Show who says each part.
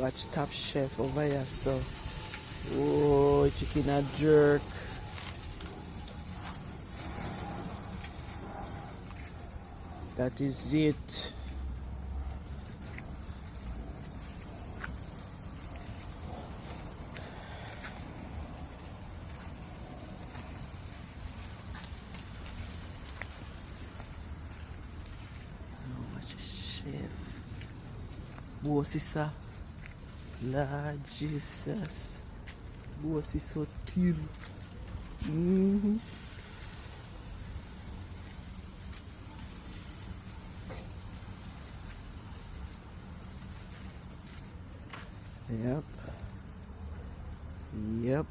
Speaker 1: Watch Top Chef over here, so. Oh, chicken a jerk. That is it. Oh, watch a chef. Boss is a Lord Jesus. Boss is so thin. Yep. Yep.